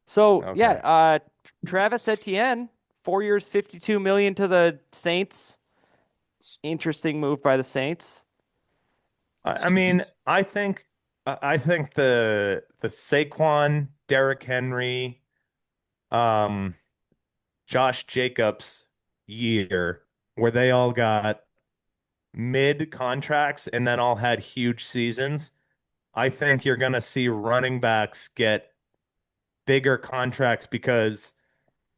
So Okay. yeah, Travis Etienne, 4 years, $52 million to the Saints. Interesting move by the Saints. I mean, I think the Saquon, Derrick Henry, Josh Jacobs year where they all got mid contracts and then all had huge seasons. I think you're going to see running backs get bigger contracts because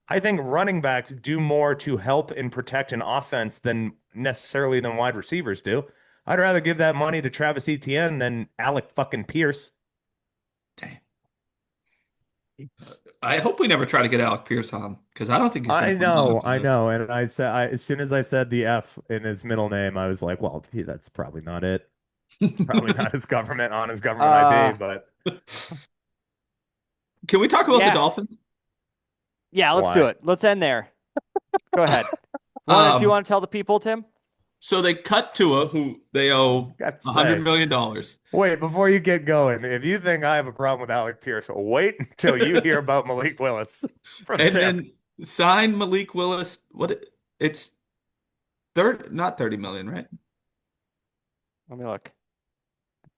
I think running backs do more to help and protect an offense than necessarily than wide receivers do. I'd rather give that money to Travis Etienne than Alec fucking Pierce. Dang. I hope we never try to get Alec Pierce on because I don't think he's gonna I come know, on for I this. know. And as soon as I said the F in his middle name, I was like, well, that's probably not it. Probably not his government ID, but Can we talk about the Yeah. Dolphins? Yeah, let's Why? do it. Let's end there. Go ahead. Do you want to tell the people, Tim? So they cut Tua, who they owe Gotta say. $100 million. Wait, before you get going, if you think I have a problem with Alec Pierce, wait until you hear about Malik Willis from And Tim. then sign Malik Willis. It's not 30 million, right? Let me look.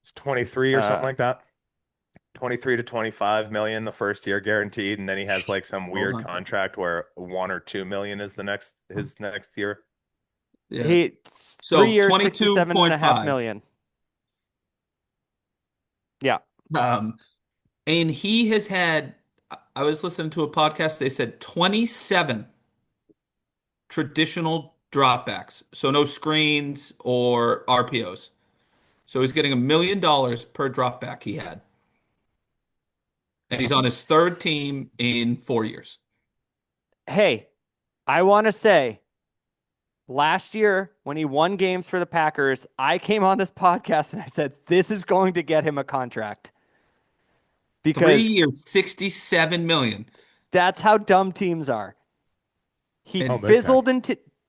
It's 23 or something Uh, like that. 23 to 25 million the first year guaranteed, and then he has like some weird on. contract where 1 or 2 million is his next year. Yeah. So 3 years, 22.5 $67.5 million. Yeah. And he has had, I was listening to a podcast, they said 27 traditional dropbacks. So no screens or RPOs. So he's getting $1 million per dropback he had. And he's on his 3rd team in 4 years. Hey, I want to say, last year when he won games for the Packers, I came on this podcast and I said, this is going to get him a contract. 3 Because years, $67 million. that's how dumb teams are. He Oh, big fizzled in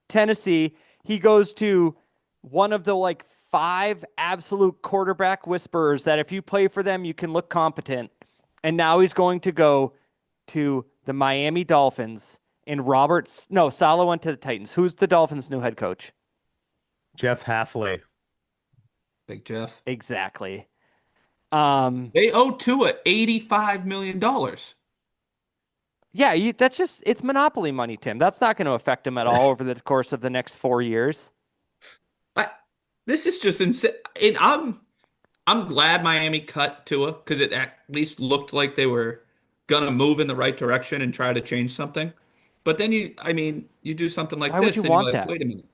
Tennessee. He goes to one of the like 5 absolute quarterback whisperers that if you play for them, you can look competent. And now he's going to go to the Miami Dolphins. And Saleh went to the Titans. Who's the Dolphins' new head coach? Jeff Halfley. Big Jeff. Exactly. They owe Tua $85 million. Yeah, it's monopoly money, Tim. That's not going to affect him at all over the course of the next 4 years. This is just insane. And I'm glad Miami cut Tua because it at least looked like they were gonna move in the right direction and try to change something. But then you do something like Why would you this and you're want like, that? wait a minute.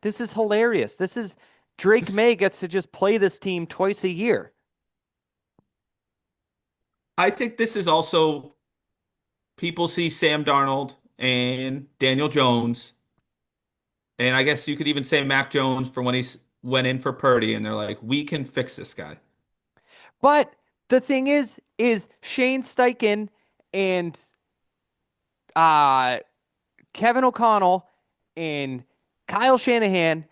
This is hilarious. Drake May gets to just play this team twice a year. I think this is also people see Sam Darnold and Daniel Jones, and I guess you could even say Mac Jones for when he's went in for Purdy, and they're like, we can fix this guy. But the thing is Shane Steichen and Kevin O'Connell and Kyle Shanahan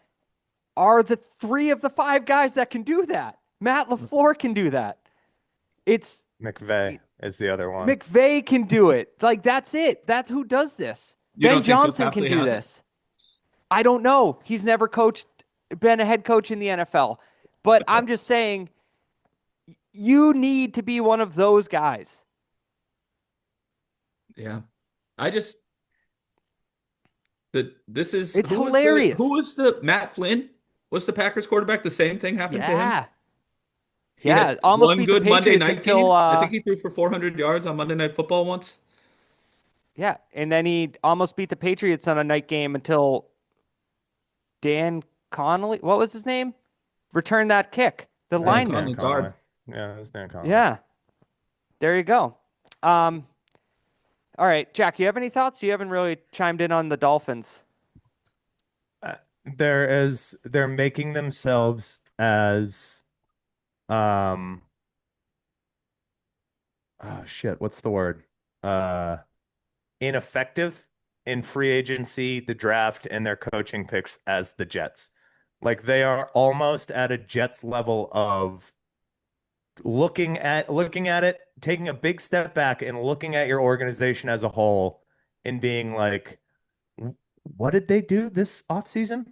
are the 3 of the 5 guys that can do that. Matt LaFleur can do that. It's McVay is the other one. McVay can do it. Like, that's it. That's who does this. You Ben don't think Joe Johnson can Copley do has it? this. I don't know. He's never been a head coach in the NFL. But I'm just saying, you need to be one of those guys. Yeah. It's hilarious. Who was the Matt Flynn? Was the Packers quarterback? The same thing happened to him? He Yeah, had almost one beat the good Monday Patriots night until game. I think he threw for 400 yards on Monday Night Football once. yeah, and then he almost beat the Patriots on a night game until Dan Connolly, what was his name? Returned that kick. The Dan lineman. Connolly. Guard. Yeah, it was Dan Connolly. Yeah. There you go. All right, Jack, you have any thoughts? You haven't really chimed in on the Dolphins. They're making themselves as oh shit, what's the word? Ineffective in free agency, the draft, and their coaching picks as the Jets. Like, they are almost at a Jets level of looking at it, taking a big step back and looking at your organization as a whole and being like, what did they do this offseason?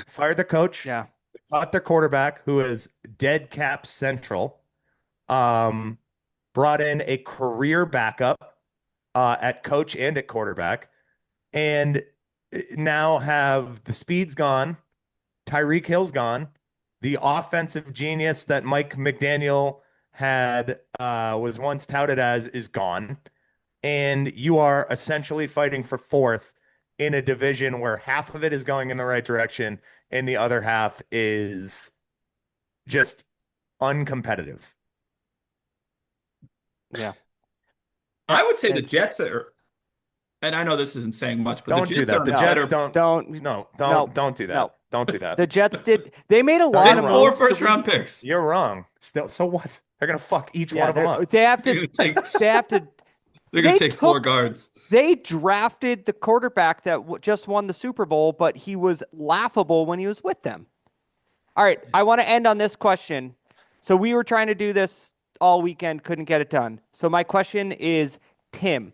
Fired the coach. Yeah. Got their quarterback, who is dead cap central. Brought in a career backup at coach and at quarterback, and now have the speed's gone. Tyreek Hill's gone. The offensive genius that Mike McDaniel had was once touted as is gone. And you are essentially fighting for 4th in a division where half of it is going in the right direction and the other half is just uncompetitive. Yeah. I would say the Jets are, and I know this isn't saying much, but don't the do Jets that. are The better. Jets don't do that. No. Don't do that. The Jets they made a They lot had of 4 moves. first-round picks. You're wrong. Still, so what? They're gonna fuck each one of them up. They have They're to gonna take, they have to they're gonna They take 4 took- guards. They drafted the quarterback that just won the Super Bowl, but he was laughable when he was with them. All right, I want to end on this question. So we were trying to do this all weekend, couldn't get it done. So my question is, Tim,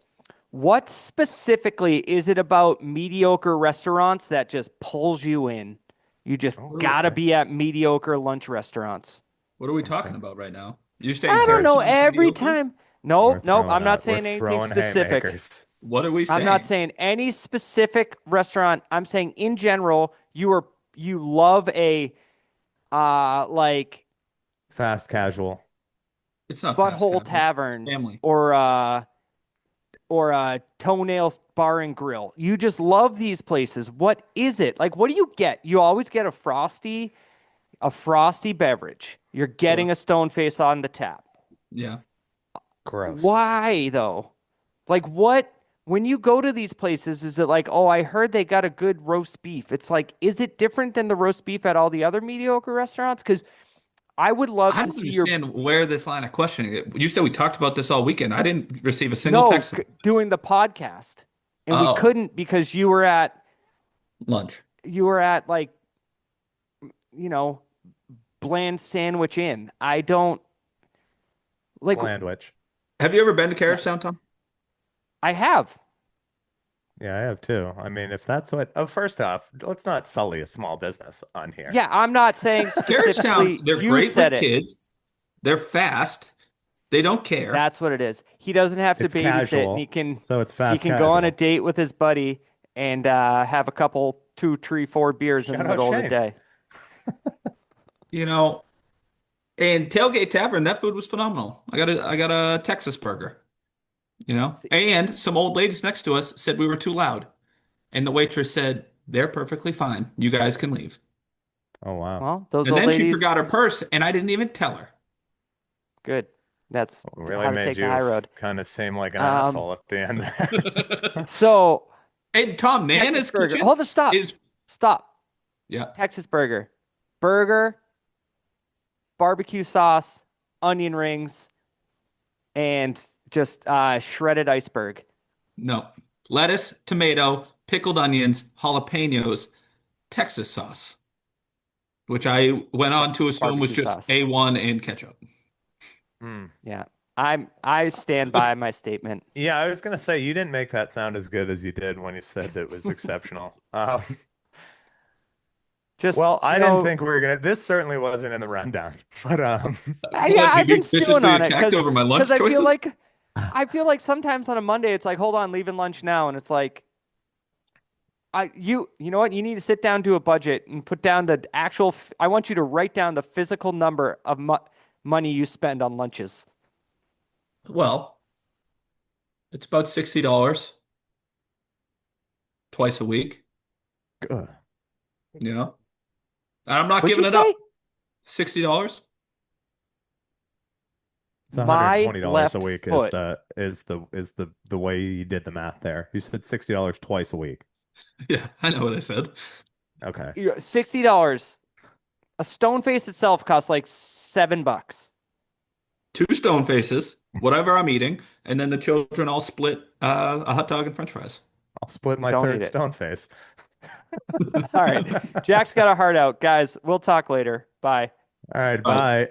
what specifically is it about mediocre restaurants that just pulls you in? You just gotta be at mediocre lunch restaurants. What are we talking about right now? You're saying I don't know. Carrington's Every mediocre? time. Nope. I'm not saying We're anything throwing specific. haymakers. What are we saying? I'm not saying any specific restaurant. I'm saying in general, you love a like Fast casual. It's not fast Butthole casual. Tavern Family. or a Toenails Bar and Grill. You just love these places. What is it? Like, what do you get? You always get a frosty beverage. You're getting a stone face on the tap. Yeah. Gross. Why though? Like, what, when you go to these places, is it like, oh, I heard they got a good roast beef? It's like, is it different than the roast beef at all the other mediocre restaurants? Because I would love I to don't see your understand where this line of questioning. You said we talked about this all weekend. I didn't receive a single text. doing the podcast, and we Oh. couldn't because you were at Lunch. like, bland sandwich in. I don't like. Blandwich. Have you ever been to Yeah, Carriage Town, Tom? I have. Yeah, I have too. I mean, if that's what, oh, first off, let's not sully a small business on here. Yeah, I'm not saying Carriage Town, specifically. they're You great said with it. kids. They're fast. They don't care. That's what it is. He doesn't have to It's babysit, and he casual, can so it's he fast can go on a casual. date with his buddy and have a couple, two, three, four beers in the Shout out middle of the Shane. day. You know, and Tailgate Tavern, that food was phenomenal. I got a Texas burger, See, and some old ladies next to us said we were too loud. And the waitress said, they're perfectly fine. You guys can leave. Oh wow. well, those And old then she ladies, forgot her purse, and I didn't even tell her. good. That's Really how to made take the you high road. kind of seem like an Um, asshole at the end there. so And Tom, Texas Nana's burger. kitchen Hold on, stop, is, stop. yeah, Texas burger, barbecue sauce, onion rings, and just shredded iceberg. no. Lettuce, tomato, pickled onions, jalapenos, Texas sauce, which I went on to assume was Barbecue just sauce. A1 and ketchup. Hmm. Yeah, I stand by my statement. Yeah, I was gonna say you didn't make that sound as good as you did when you said it was exceptional. Just Well, I didn't think we were gonna. This certainly wasn't in the rundown, but yeah, What, I've did you been stewing viciously on it attacked over my lunch because choices? I feel like sometimes on a Monday it's like, hold on, leaving lunch now, and it's like, you know what? You need to sit down, do a budget, and put down the actual. I want you to write down the physical number of money you spend on lunches. Well, it's about $60 twice a week, Ugh. you know? And I'm not What'd you giving it up. say? $60? It's My $120 a left week foot. is the way you did the math there. You said $60 twice a week. Yeah, I know what I said. Okay. $60. A stone face itself costs like $7. Two stone faces, whatever I'm eating, and then the children all split a hot dog and French fries. I'll split my Don't eat third it. stone face. All right. Jack's got a heart out. Guys, we'll talk later. Bye. All right, But bye.